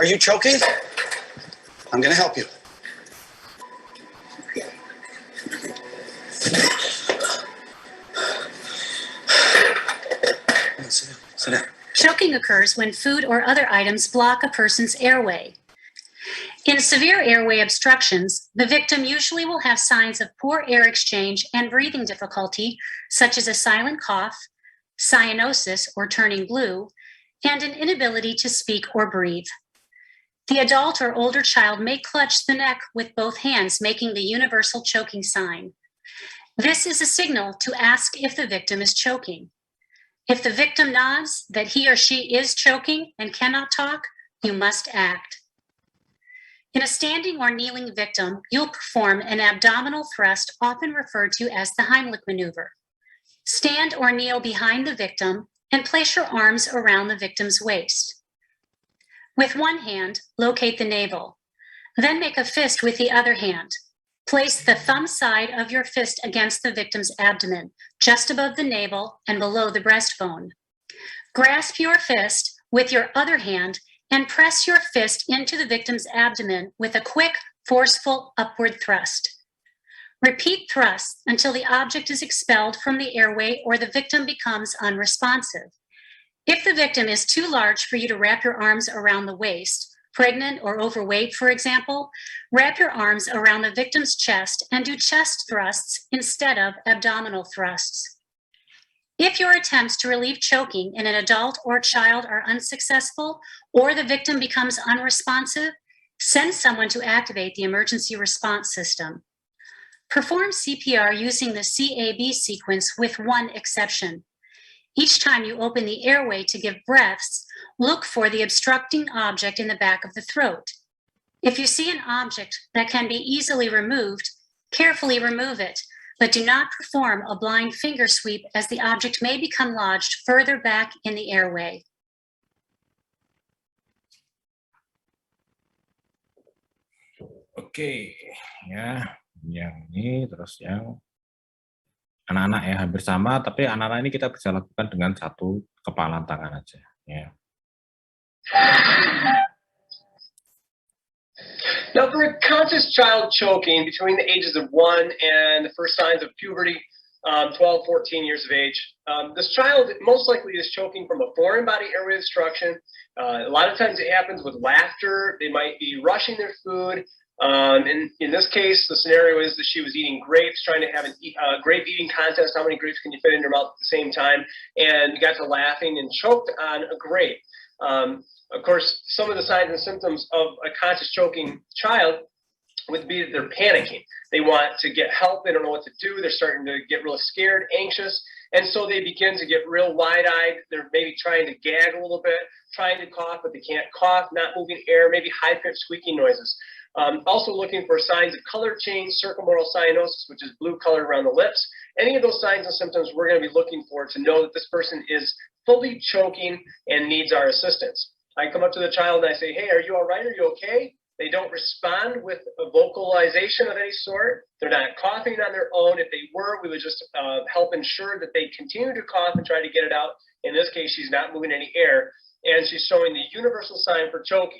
Are you choking? I'm going to help you. Sit down. Choking occurs when food or other items block a person's airway. In severe airway obstructions, the victim usually will have signs of poor air exchange and breathing difficulty, such as a silent cough, cyanosis or turning blue, and an inability to speak or breathe. The adult or older child may clutch the neck with both hands, making the universal choking sign. This is a signal to ask if the victim is choking. If the victim nods that he or she is choking and cannot talk, you must act. In a standing or kneeling victim, you'll perform an abdominal thrust, often referred to as the Heimlich maneuver. Stand or kneel behind the victim and place your arms around the victim's waist. With one hand, locate the navel. Then make a fist with the other hand. Place the thumb side of your fist against the victim's abdomen, just above the navel and below the breastbone. Grasp your fist with your other hand and press your fist into the victim's abdomen with a quick, forceful upward thrust. Repeat thrusts until the object is expelled from the airway or the victim becomes unresponsive. If the victim is too large for you to wrap your arms around the waist, pregnant or overweight, for example, wrap your arms around the victim's chest and do chest thrusts instead of abdominal thrusts. If your attempts to relieve choking in an adult or child are unsuccessful or the victim becomes unresponsive, send someone to activate the emergency response system. Perform CPR using the CAB sequence with one exception. Each time you open the airway to give breaths, look for the obstructing object in the back of the throat. If you see an object that can be easily removed, carefully remove it, but do not perform a blind finger sweep as the object may become lodged further back in the airway. Oke, ya, yang ini terus yang anak-anak ya hampir sama, tapi anak-anak ini kita bisa lakukan dengan satu kepalan tangan aja. Ya. Now, for a conscious child choking between the ages of 1 and the first signs of puberty, 12, 14 years of age, this child most likely is choking from a foreign body airway obstruction. A lot of times it happens with laughter. They might be rushing their food. In this case, the scenario is that she was eating grapes, trying to have a grape eating contest. How many grapes can you fit in your mouth at the same time? And got to laughing and choked on a grape. Of course, some of the signs and symptoms of a conscious choking child would be that they're panicking. They want to get help. They don't know what to do. They're starting to get really scared, anxious. And so they begin to get real wide-eyed. They're maybe trying to gag a little bit, trying to cough, but they can't cough, not moving air, maybe high-pitched squeaking noises. Also looking for signs of color change, circummoral cyanosis, which is blue color around the lips. Any of those signs and symptoms we're going to be looking for to know that this person is fully choking and needs our assistance. I come up to the child and I say, hey, are you all right? Are you okay? They don't respond with a vocalization of any sort. They're not coughing on their own. If they were, we would just help ensure that they continue to cough and try to get it out. In this case, she's not moving any air, and she's showing the universal sign for choking.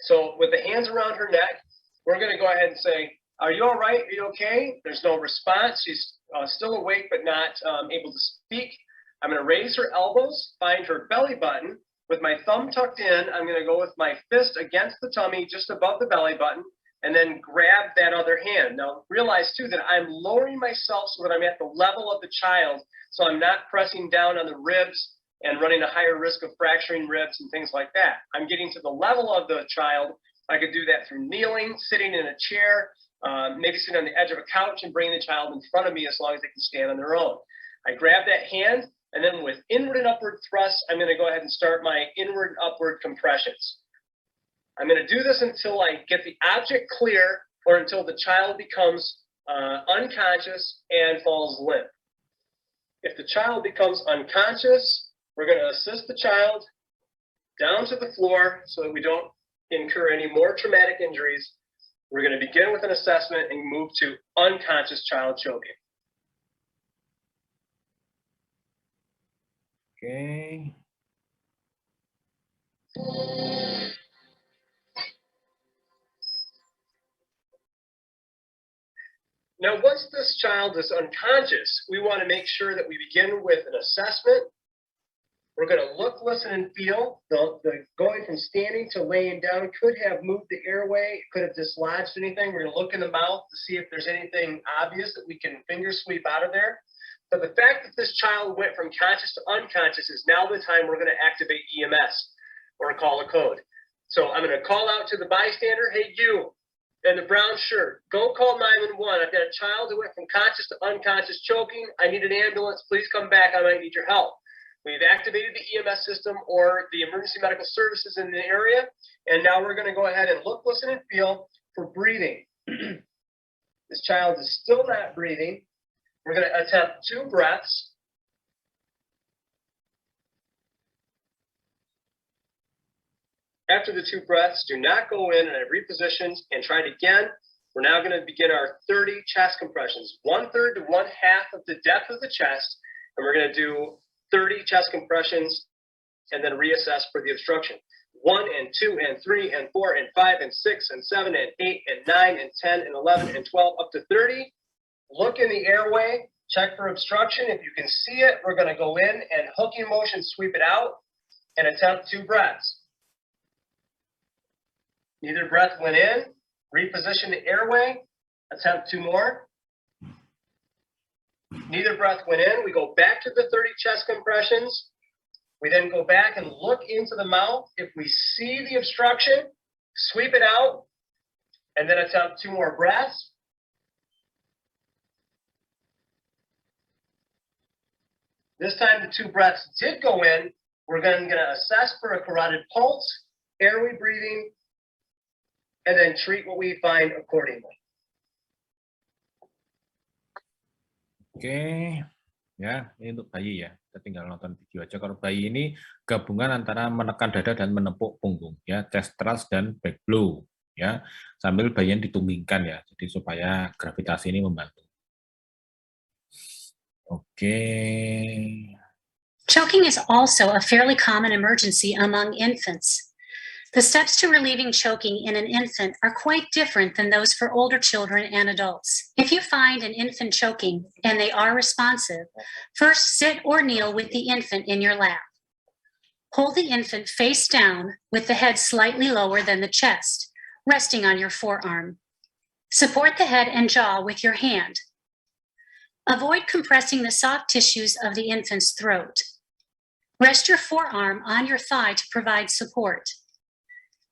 So with the hands around her neck, we're going to go ahead and say, are you all right? Are you okay? There's no response. She's still awake but not able to speak. I'm going to raise her elbows, find her belly button. With my thumb tucked in, I'm going to go with my fist against the tummy just above the belly button and then grab that other hand. Now realize too that I'm lowering myself so that I'm at the level of the child, so I'm not pressing down on the ribs and running a higher risk of fracturing ribs and things like that. I'm getting to the level of the child. I could do that through kneeling, sitting in a chair, maybe sitting on the edge of a couch and bringing the child in front of me as long as they can stand on their own. I grab that hand, and then with inward and upward thrusts, I'm going to go ahead and start my inward and upward compressions. I'm going to do this until I get the object clear or until the child becomes unconscious and falls limp. If the child becomes unconscious, we're going to assist the child down to the floor so that we don't incur any more traumatic injuries. We're going to begin with an assessment and move to unconscious child choking. Oke. Now, once this child is unconscious, we want to make sure that we begin with an assessment. We're going to look, listen, and feel. The going from standing to laying down could have moved the airway, could have dislodged anything. We're going to look in the mouth to see if there's anything obvious that we can finger sweep out of there. But the fact that this child went from conscious to unconscious is now the time we're going to activate EMS or call a code. So I'm going to call out to the bystander, hey, you in the brown shirt, go call 911. I've got a child who went from conscious to unconscious choking. I need an ambulance. Please come back. I might need your help. We've activated the EMS system or the emergency medical services in the area. And now we're going to go ahead and look, listen, and feel for breathing. This child is still not breathing. We're going to attempt 2 breaths. After the 2 breaths, do not go in and reposition and try it again. We're now going to begin our 30 chest compressions, 1/3 to 1/2 of the depth of the chest. And we're going to do 30 chest compressions and then reassess for the obstruction. 1 and 2 and 3 and 4 and 5 and 6 and 7 and 8 and 9 and 10 and 11 and 12 up to 30. Look in the airway, check for obstruction. If you can see it, we're going to go in and hooking motion, sweep it out and attempt 2 breaths. Neither breath went in, reposition the airway, attempt 2 more. Neither breath went in. We go back to the 30 chest compressions. We then go back and look into the mouth. If we see the obstruction, sweep it out, and then attempt 2 more breaths. This time the 2 breaths did go in. We're going to assess for a carotid pulse, airway breathing, and then treat what we find accordingly. Oke, ya ini untuk bayi ya. Kita tinggal nonton video aja. Kalau bayi ini gabungan antara menekan dada dan menepuk punggung, ya, chest thrust dan back blow, ya, sambil bayi yang ditumbingkan ya. Jadi supaya gravitasi ini membantu. Oke. Choking is also a fairly common emergency among infants. The steps to relieving choking in an infant are quite different than those for older children and adults. If you find an infant choking and they are responsive, first sit or kneel with the infant in your lap. Hold the infant face down with the head slightly lower than the chest, resting on your forearm. Support the head and jaw with your hand. Avoid compressing the soft tissues of the infant's throat. Rest your forearm on your thigh to provide support.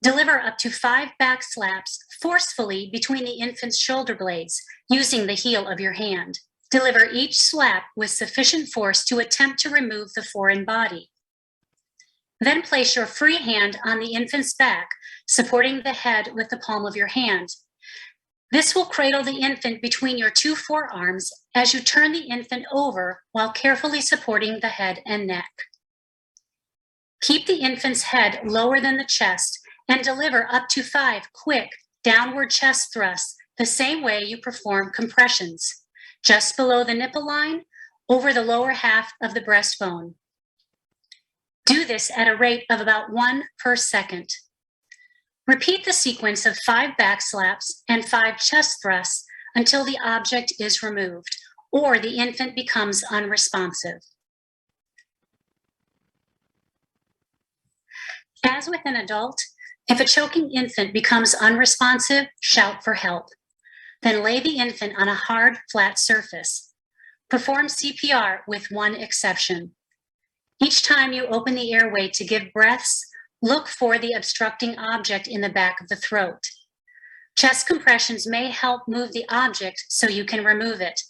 Deliver up to 5 back slaps forcefully between the infant's shoulder blades using the heel of your hand. Deliver each slap with sufficient force to attempt to remove the foreign body. Then place your free hand on the infant's back, supporting the head with the palm of your hand. This will cradle the infant between your 2 forearms as you turn the infant over while carefully supporting the head and neck. Keep the infant's head lower than the chest and deliver up to 5 quick downward chest thrusts the same way you perform compressions, just below the nipple line, over the lower half of the breastbone. Do this at a rate of about 1 per second. Repeat the sequence of 5 back slaps and 5 chest thrusts until the object is removed or the infant becomes unresponsive. As with an adult, if a choking infant becomes unresponsive, shout for help. Then lay the infant on a hard, flat surface. Perform CPR with one exception. Each time you open the airway to give breaths, look for the obstructing object in the back of the throat. Chest compressions may help move the object so you can remove it.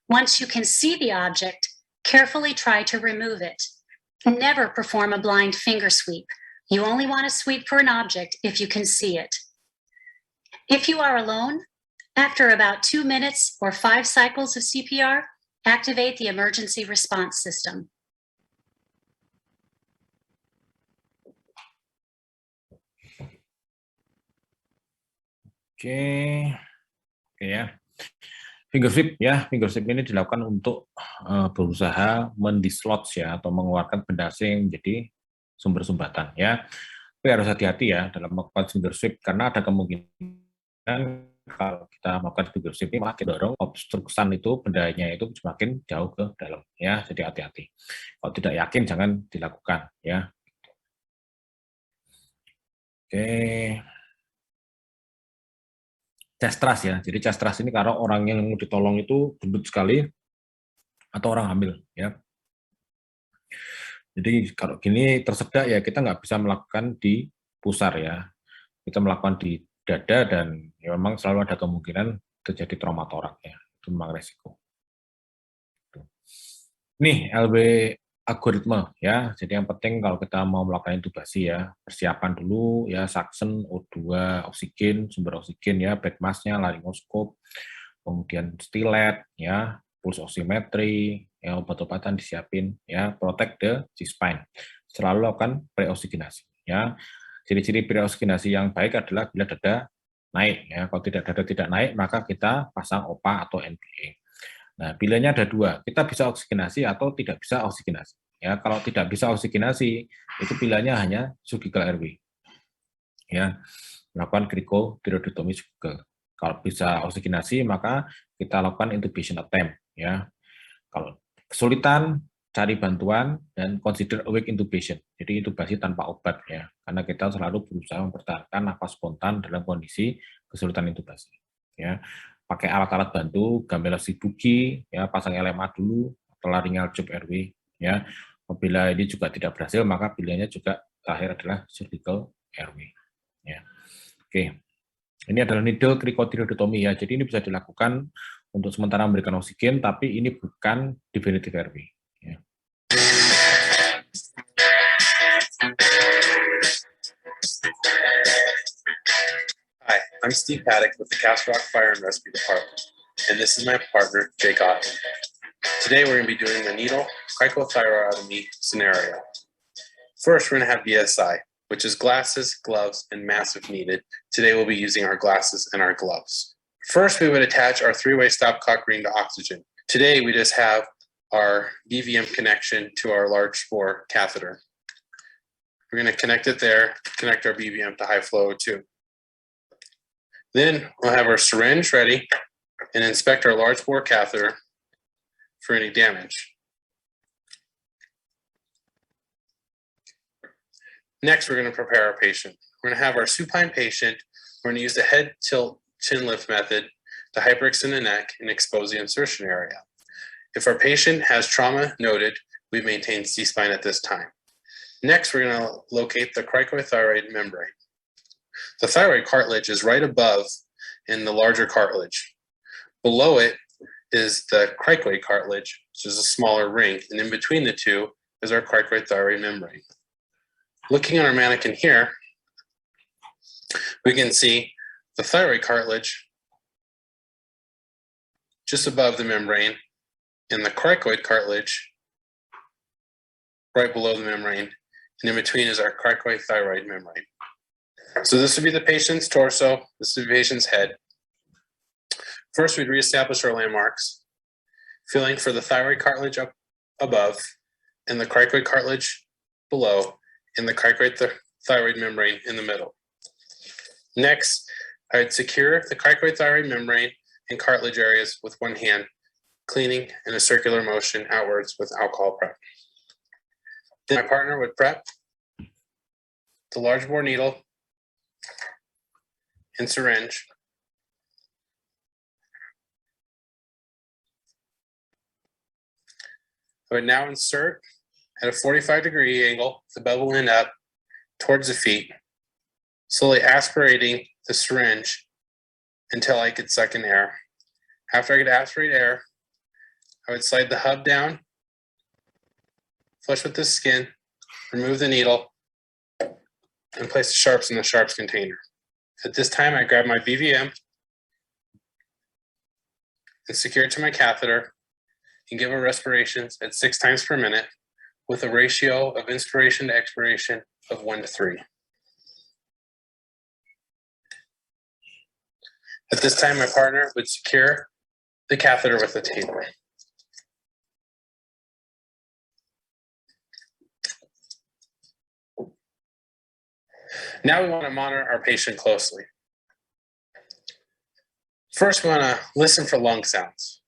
Once you can see the object, carefully try to remove it. Never perform a blind finger sweep. You only want to sweep for an object if you can see it. If you are alone, after about 2 minutes or 5 cycles of CPR, activate the emergency response system. Oke ya. Finger sweep ya, finger sweep ini dilakukan untuk berusaha mendislodge ya atau mengeluarkan benda asing jadi sumber sumbatan ya. Tapi harus hati-hati ya dalam melakukan finger sweep karena ada kemungkinan kalau kita melakukan fibrosipni malah dorong obstruksan itu bendanya itu semakin jauh ke dalam ya, jadi hati-hati. Kalau tidak yakin jangan dilakukan ya. Oke. Chest thrust ya. Jadi chest thrust ini kalau orang yang ditolong itu gendut sekali atau orang hamil ya. Jadi kalau gini tersedak ya kita nggak bisa melakukan di pusar ya. Kita melakukan di dada dan ya memang selalu ada kemungkinan terjadi trauma torak ya. Itu memang resiko. Nih LB algoritma ya. Jadi yang penting kalau kita mau melakukan intubasi ya, persiapan dulu ya, suction, O2, oksigen, sumber oksigen ya, bed mask-nya, laryngoskop, kemudian stilet ya, pulse oximetry, ya obat-obatan disiapin ya, protect the C-spine. Selalu lakukan preoksigenasi ya. Ciri-ciri preoksigenasi yang baik adalah bila dada naik ya. Kalau dada tidak naik maka kita pasang OPA atau NBA. Nah, pilihannya ada dua. Kita bisa oksigenasi atau tidak bisa oksigenasi. Ya, kalau tidak bisa oksigenasi itu pilihannya hanya surgical airway. Ya, melakukan cricothyroidotomy surgical. Kalau bisa oksigenasi maka kita lakukan intubation attempt ya. Kalau kesulitan cari bantuan dan consider awake intubation. Jadi intubasi tanpa obat ya. Karena kita selalu berusaha mempertahankan nafas spontan dalam kondisi kesulitan intubasi. Ya. Pakai alat-alat bantu, gamelasi buki, ya pasang LMA dulu atau laryngeal tube airway ya. Apabila ini juga tidak berhasil maka pilihannya juga terakhir adalah surgical airway. Ya. Oke. Ini adalah needle cricothyroidotomy ya. Jadi ini bisa dilakukan untuk sementara memberikan oksigen, tapi ini bukan definitive airway. Ya. Hi, I'm Steve Paddock with the Castle Rock Fire and Rescue Department, and this is my partner, Jake Otten. Today we're going to be doing the needle cricothyroidotomy scenario. First, we're going to have BSI, which is glasses, gloves, and mask if needed. Today we'll be using our glasses and our gloves. First, we would attach our three-way stopcock ring to oxygen. Today, we just have our BVM connection to our large bore catheter. We're going to connect it there, connect our BVM to high flow O2. Then we'll have our syringe ready and inspect our large bore catheter for any damage. Next, we're going to prepare our patient. We're going to have our supine patient. We're going to use the head tilt chin lift method to hyperextend the neck and expose the insertion area. If our patient has trauma noted, we maintain C-spine at this time. Next, we're going to locate the cricothyroid membrane. The thyroid cartilage is right above in the larger cartilage. Below it is the cricoid cartilage, which is a smaller ring, and in between the two is our cricothyroid membrane. Looking at our mannequin here, we can see the thyroid cartilage just above the membrane and the cricoid cartilage right below the membrane, and in between is our cricothyroid membrane. So this would be the patient's torso, this would be the patient's head. First, we'd reestablish our landmarks, feeling for the thyroid cartilage up above and the cricoid cartilage below and the cricothyroid membrane in the middle. Next, I would secure the cricothyroid membrane and cartilage areas with one hand, cleaning in a circular motion outwards with alcohol prep. Then my partner would prep the large bore needle and syringe. I would now insert at a 45-degree angle, the bevel end up towards the feet, slowly aspirating the syringe until I could suck in air. After I could aspirate air, I would slide the hub down, flush with the skin, remove the needle, and place the sharps in the sharps container. At this time, I grab my BVM and secure it to my catheter and give her respirations at 6 times per minute with a ratio of inspiration to expiration of 1 to 3. At this time, my partner would secure the catheter with a tape. Now we want to monitor our patient closely. First, we want to listen for lung sounds.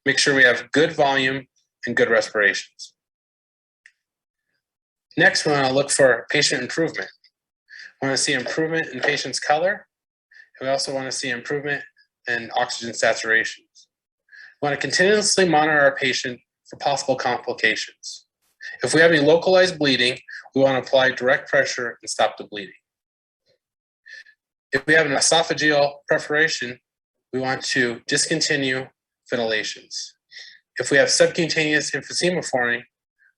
Make sure we have good volume and good respirations. Next, we want to look for patient improvement. We want to see improvement in patient's color. And we also want to see improvement in oxygen saturations. We want to continuously monitor our patient for possible complications. If we have any localized bleeding, we want to apply direct pressure and stop the bleeding. If we have an esophageal perforation, we want to discontinue ventilations. If we have subcutaneous emphysema forming,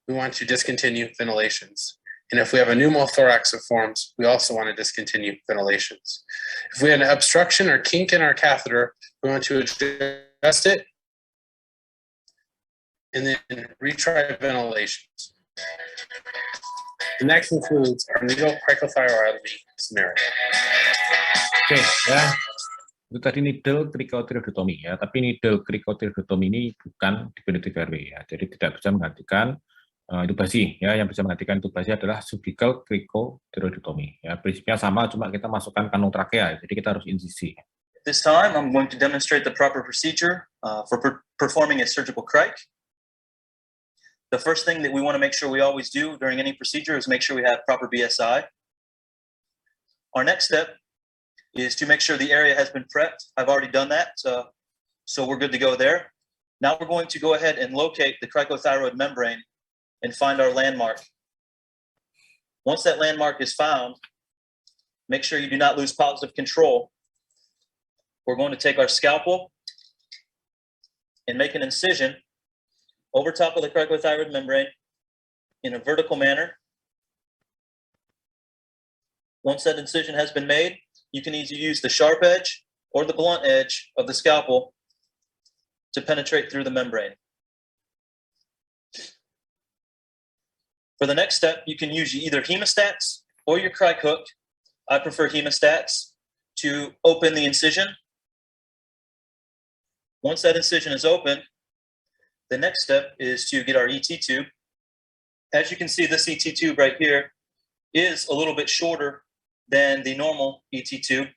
we want to discontinue ventilations. And if we have a pneumothorax that forms, we also want to discontinue ventilations. If we have an obstruction or kink in our catheter, we want to adjust it and then retry ventilations. And that concludes our needle cricothyroidomy scenario. Oke, ya. Itu tadi needle cricothyroidotomy ya, tapi needle cricothyroidotomy ini bukan definitive airway ya. Jadi tidak bisa menggantikan intubasi ya. Yang bisa menggantikan intubasi adalah cervical cricothyroidotomy ya. Prinsipnya sama, cuma kita masukkan kanung trakea, jadi kita harus insisi. This time, I'm going to demonstrate the proper procedure for performing a surgical CRike. The first thing that we want to make sure we always do during any procedure is make sure we have proper BSI. Our next step is to make sure the area has been prepped. I've already done that, so we're good to go there. Now we're going to go ahead and locate the cricothyroid membrane and find our landmark. Once that landmark is found, make sure you do not lose positive control. We're going to take our scalpel and make an incision over top of the cricothyroid membrane in a vertical manner. Once that incision has been made, you can either use the sharp edge or the blunt edge of the scalpel to penetrate through the membrane. For the next step, you can use either hemostats or your CRike hook. I prefer hemostats to open the incision. Once that incision is open, the next step is to get our ET tube. As you can see, this ET tube right here is a little bit shorter than the normal ET tube.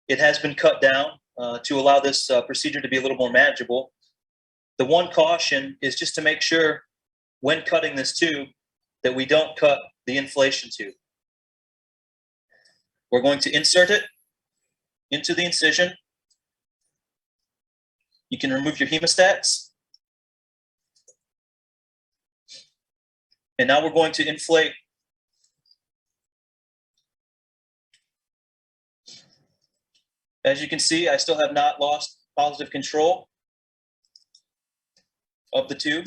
It has been cut down to allow this procedure to be a little more manageable. The one caution is just to make sure when cutting this tube that we don't cut the inflation tube. We're going to insert it into the incision. You can remove your hemostats. And now we're going to inflate As you can see, I still have not lost positive control of the tube.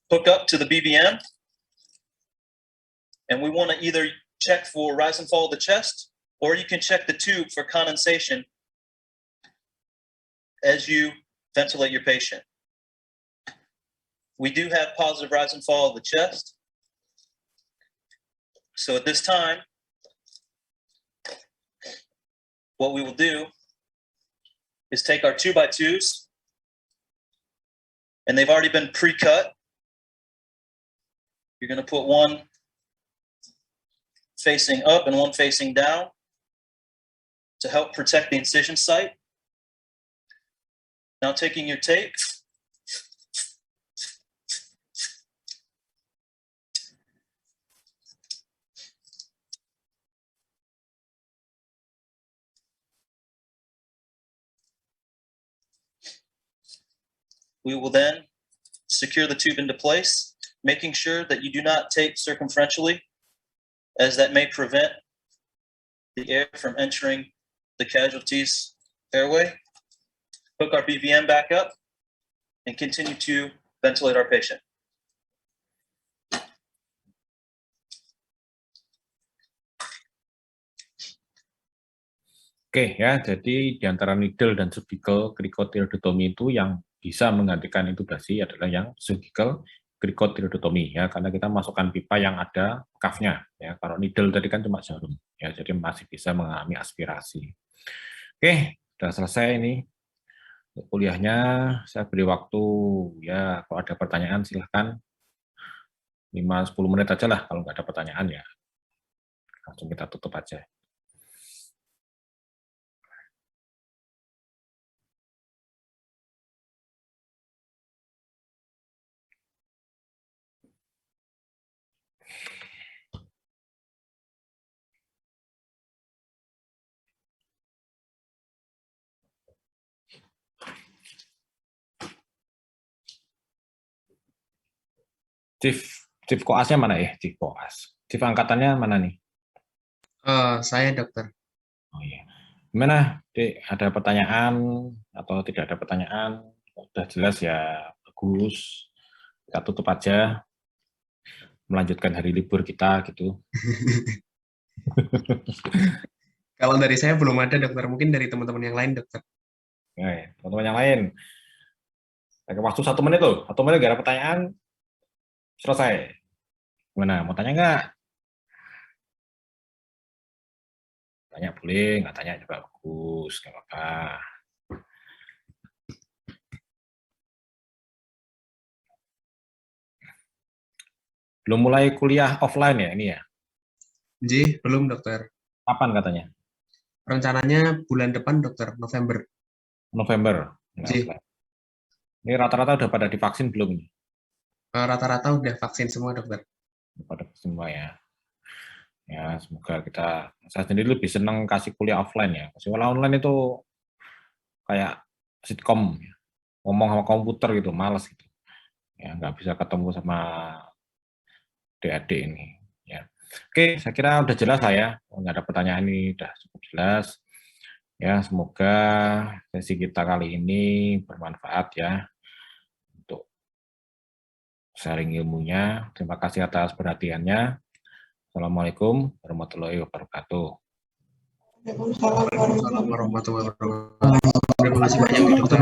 Hook up to the BBM. And we want to either check for rise and fall of the chest, or you can check the tube for condensation as you ventilate your patient. We do have positive rise and fall of the chest. So at this time, what we will do is take our 2x2s, and they've already been pre-cut. You're going to put one facing up and one facing down to help protect the incision site. Now taking your tape, we will then secure the tube into place, making sure that you do not tape circumferentially, as that may prevent the air from entering the casualty's airway. Hook our BVM back up and continue to ventilate our patient. Oke ya, jadi di antara needle dan cervical cricothyroidotomy itu yang bisa menggantikan intubasi adalah yang cervical cricothyroidotomy ya, karena kita masukkan pipa yang ada cuff-nya ya. Kalau needle tadi kan cuma jarum ya, jadi masih bisa mengalami aspirasi. Oke, sudah selesai ini kuliahnya. Saya beri waktu ya, kalau ada pertanyaan silahkan 5-10 menit aja lah, kalau nggak ada pertanyaan ya langsung kita tutup aja. Chief koasnya mana ya? Chief koas. Chief angkatannya mana nih? Saya dokter. Oh iya. Gimana, Dek? Ada pertanyaan atau tidak ada pertanyaan? Udah jelas ya, bagus. Kita tutup aja. Melanjutkan hari libur kita gitu. Kalau dari saya belum ada dokter, mungkin dari teman-teman yang lain dokter. Oke, teman-teman yang lain. Pakai waktu 1 menit loh. 1 menit gak ada pertanyaan, selesai. Gimana, mau tanya nggak? Tanya boleh, nggak tanya juga bagus, nggak apa-apa. Belum mulai kuliah offline ya ini ya? Ji, belum dokter. Kapan katanya? Rencananya bulan depan dokter, November. November. Nggak Ji. offline. Ini rata-rata udah pada divaksin belum? Rata-rata udah vaksin semua dokter. Pada semua ya. Ya, semoga saya sendiri lebih senang kasih kuliah offline ya. Kasih kuliah online itu kayak sitkom, ya. Ngomong sama komputer gitu, males gitu. Ya, nggak bisa ketemu sama adik-adik ini. Ya. Oke, saya kira udah jelas lah ya. Nggak ada pertanyaan, ini udah cukup jelas. Ya, semoga sesi kita kali ini bermanfaat ya untuk sharing ilmunya. Terima kasih atas perhatiannya. Assalamualaikum warahmatullahi wabarakatuh. Waalaikumsalam warahmatullahi wabarakatuh. Terima kasih banyak dokter.